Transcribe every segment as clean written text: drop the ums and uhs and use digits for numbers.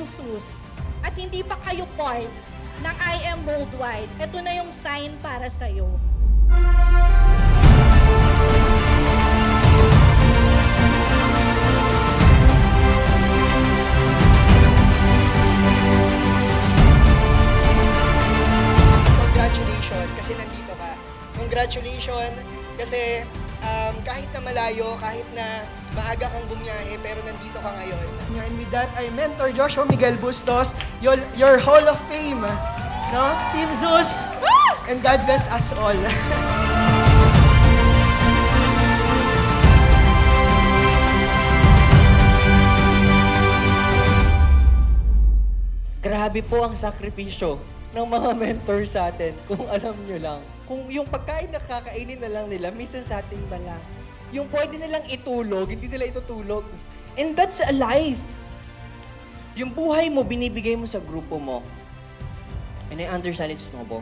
Sus at hindi pa kayo part ng I Am Worldwide, ito na yung sign para sa'yo. Congratulations kasi nandito ka. Congratulations kasi kahit na malayo, kahit na maaga kang bumiyahe, pero nandito ka ngayon. And with that, I mentor Joshua Miguel Bustos, your Hall of Fame, no? Team Zeus, and God bless us all. Grabe po ang sakripisyo ng mga mentor sa atin, kung alam nyo lang. Kung yung pagkain na kakainin na lang nila, minsan sa ating bala. Yung pwede nilang itulog, hindi nila itutulog. And that's a life. Yung buhay mo, binibigay mo sa grupo mo. And I understand it's noble.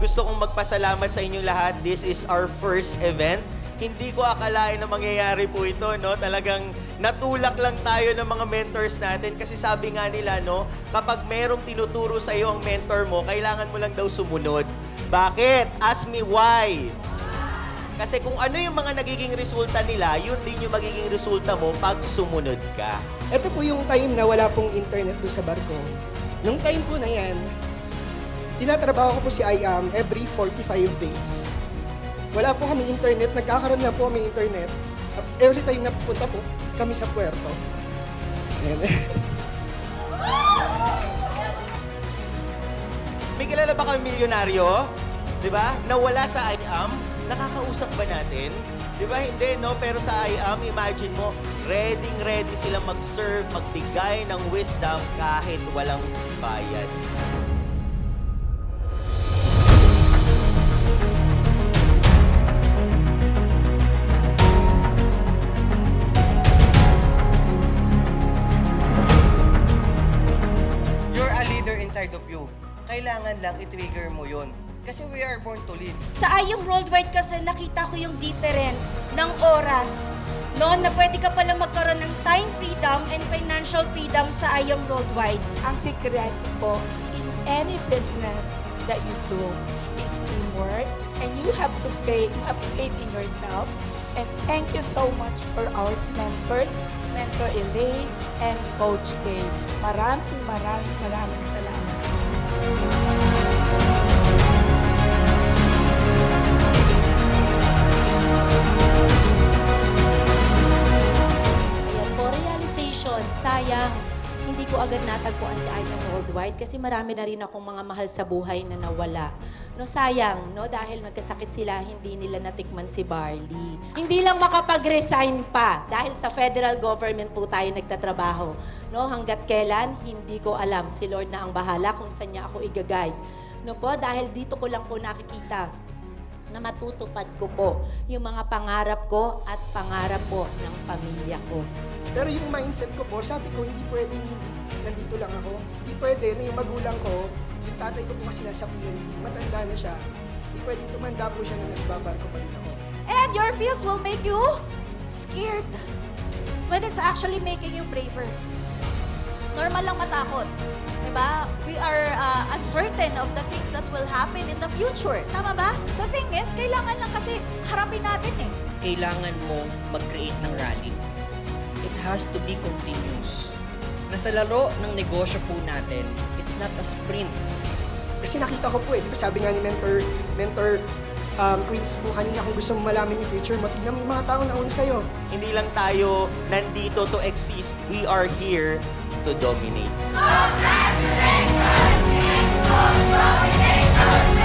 Gusto kong magpasalamat sa inyong lahat. This is our first event. Hindi ko akalain na mangyayari po ito, no? Talagang natulak lang tayo ng mga mentors natin kasi sabi nga nila, no, kapag merong tinuturo sa iyo ang mentor mo, kailangan mo lang daw sumunod. Bakit? Ask me why. Kasi kung ano yung mga nagiging resulta nila, yun din yung magiging resulta mo pag sumunod ka. Ito po yung time na wala pong internet doon sa barko. Nung time po na yan, tinatrabaho ko po si IAM every 45 days. Wala po kami internet, nagkakaroon na po kami internet. Every time na pupunta po kami sa puerto. Ayan. May kilala ba kami milyonaryo? Di ba? Nawala sa IAM, nakakausap ba natin? Di ba? Hindi, no? Pero sa IAM, imagine mo, ready silang mag-serve, magbigay ng wisdom kahit walang bayad. Inside of you. Kailangan lang i-trigger mo yun. Kasi we are born to lead. Sa I Am Worldwide kasi nakita ko yung difference ng oras. No, na pwede ka pala magkaroon ng time freedom and financial freedom sa I Am Worldwide. Ang sikreto po in any business that you do is teamwork, and you have faith in yourself. And thank you so much for our mentors, Mentor Elaine and Coach Dave. Maraming salamat. Ayan po, realization, sayang, hindi ko agad natagpuan si I Am Worldwide kasi marami na rin akong mga mahal sa buhay na nawala. No, sayang, no, dahil magkasakit sila, hindi nila natikman si Barley. Hindi lang makapag-resign pa dahil sa federal government po tayo nagtatrabaho. No, hanggat kailan, hindi ko alam. Si Lord na ang bahala kung saan niya ako i-guide. No po, dahil dito ko lang po nakikita na matutupad ko po yung mga pangarap ko at pangarap po ng pamilya ko. Pero yung mindset ko po, sabi ko, hindi pwedeng hindi. Nandito lang ako. Hindi pwede na yung magulang ko, yung tatay ko po kasi nasa PNP, matanda na siya. Hindi pwedeng tumanda po siya na nagbabarko pa din ako. And your fears will make you scared when it's actually making you braver. Normal lang matakot. Diba? We are uncertain of the things that will happen in the future. Tama ba? The thing is, kailangan lang kasi harapin natin eh. Kailangan mo mag-create ng rally. It has to be continuous. Nasa laro ng negosyo po natin, it's not a sprint. Kasi nakita ko po di ba sabi nga ni Mentor Queens po kanina, kung gusto mo malaman yung future mo, tignan mo yung mga tao na una sa'yo. Hindi lang tayo nandito to exist, we are here to dominate. Congratulations, King Soul's Domination!